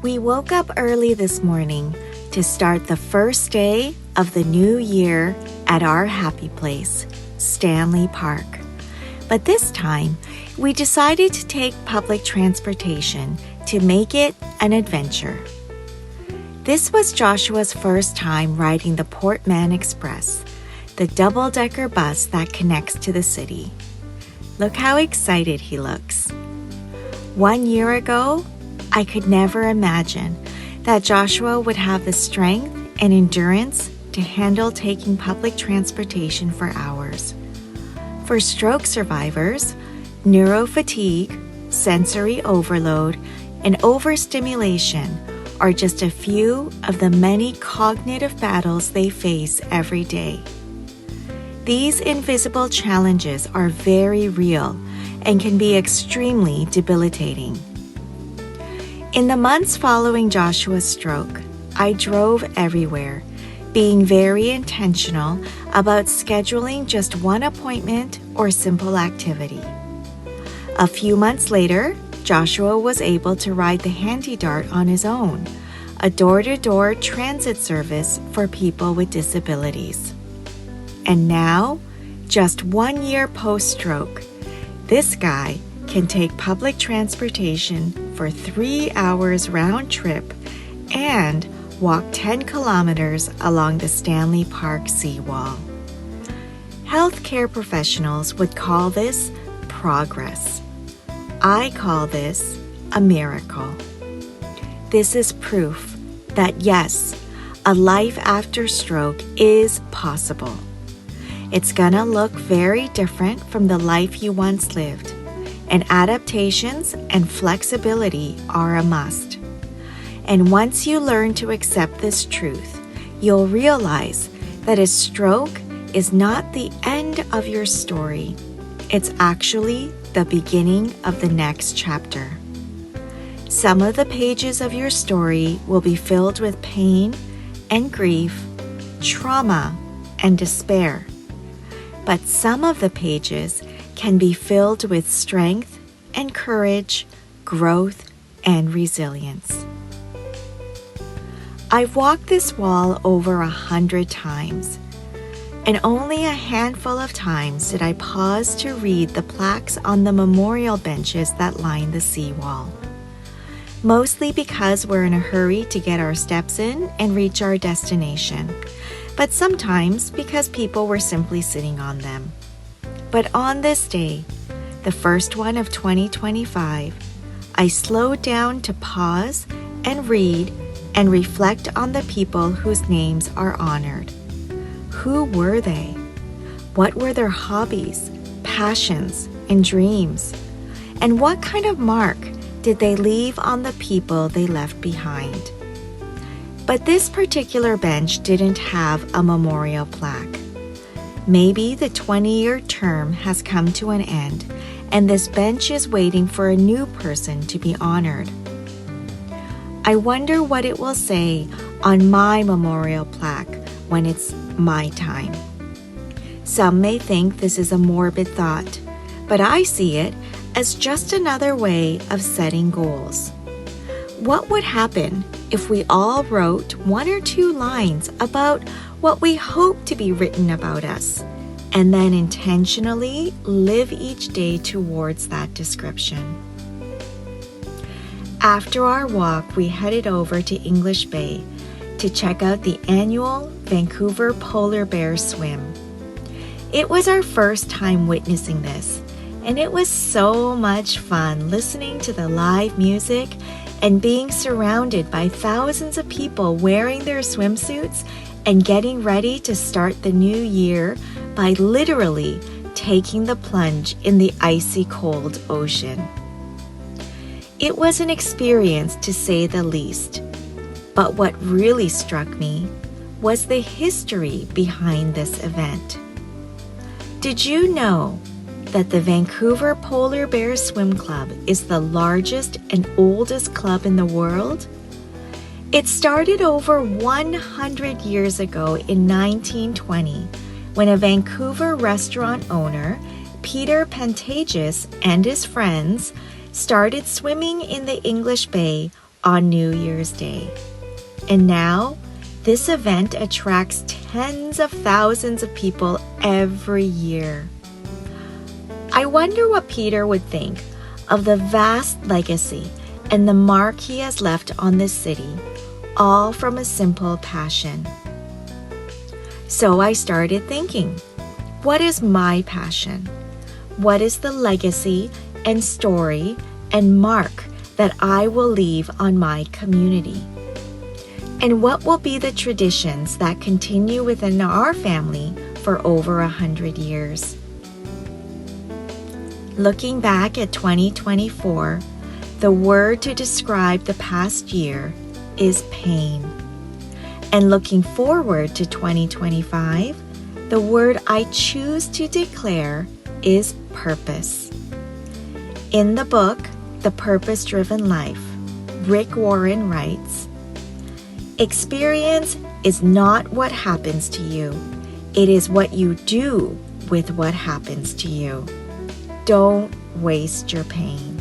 We woke up early this morning to start the first day of the new year at our happy place, Stanley Park. But this time, we decided to take public transportation to make it an adventure. This was Joshua's first time riding the Portman Express, the double-decker bus that connects to the city. Look how excited he looks. 1 year ago, I could never imagine that Joshua would have the strength and endurance to handle taking public transportation for hours. For stroke survivors, neurofatigue, sensory overload, and overstimulation are just a few of the many cognitive battles they face every day. These invisible challenges are very real and can be extremely debilitating. In the months following Joshua's stroke, I drove everywhere, being very intentional about scheduling just one appointment or simple activity. A few months later, Joshua was able to ride the Handy Dart on his own, a door-to-door transit service for people with disabilities. And now, just 1 year post-stroke, this guy can take public transportation for 3 hours round trip and walk 10 kilometers along the Stanley Park seawall. Healthcare professionals would call this progress. I call this a miracle. This is proof that yes, a life after stroke is possible. It's gonna look very different from the life you once lived, and adaptations and flexibility are a must. And once you learn to accept this truth, you'll realize that a stroke is not the end of your story. It's actually the beginning of the next chapter. Some of the pages of your story will be filled with pain and grief, trauma and despair. But some of the pages can be filled with strength and courage, growth, and resilience. I've walked this wall over 100 times, and only a handful of times did I pause to read the plaques on the memorial benches that line the seawall. Mostly because we're in a hurry to get our steps in and reach our destination, but sometimes because people were simply sitting on them. But on this day, the first one of 2025, I slowed down to pause and read and reflect on the people whose names are honored. Who were they? What were their hobbies, passions, and dreams? And what kind of mark did they leave on the people they left behind? But this particular bench didn't have a memorial plaque. Maybe the 20-year term has come to an end, and this bench is waiting for a new person to be honored. I wonder what it will say on my memorial plaque when it's my time. Some may think this is a morbid thought, but I see it as just another way of setting goals. What would happen if we all wrote 1 or 2 lines about what we hope to be written about us, and then intentionally live each day towards that description? After our walk, we headed over to English Bay to check out the annual Vancouver Polar Bear Swim. It was our first time witnessing this, and it was so much fun listening to the live music and being surrounded by thousands of people wearing their swimsuits and getting ready to start the new year by literally taking the plunge in the icy cold ocean. It was an experience to say the least, but what really struck me was the history behind this event. Did you know that the Vancouver Polar Bear Swim Club is the largest and oldest club in the world? It started over 100 years ago in 1920 when a Vancouver restaurant owner, Peter Pantages, and his friends started swimming in the English Bay on New Year's Day. And now, this event attracts tens of thousands of people every year. I wonder what Peter would think of the vast legacy and the mark he has left on this city, all from a simple passion. So I started thinking, what is my passion? What is the legacy and story and mark that I will leave on my community? And what will be the traditions that continue within our family for over 100 years? Looking back at 2024, the word to describe the past year is pain. And looking forward to 2025, the word I choose to declare is purpose. In the book, The Purpose-Driven Life, Rick Warren writes, "Experience is not what happens to you. It is what you do with what happens to you. Don't waste your pain."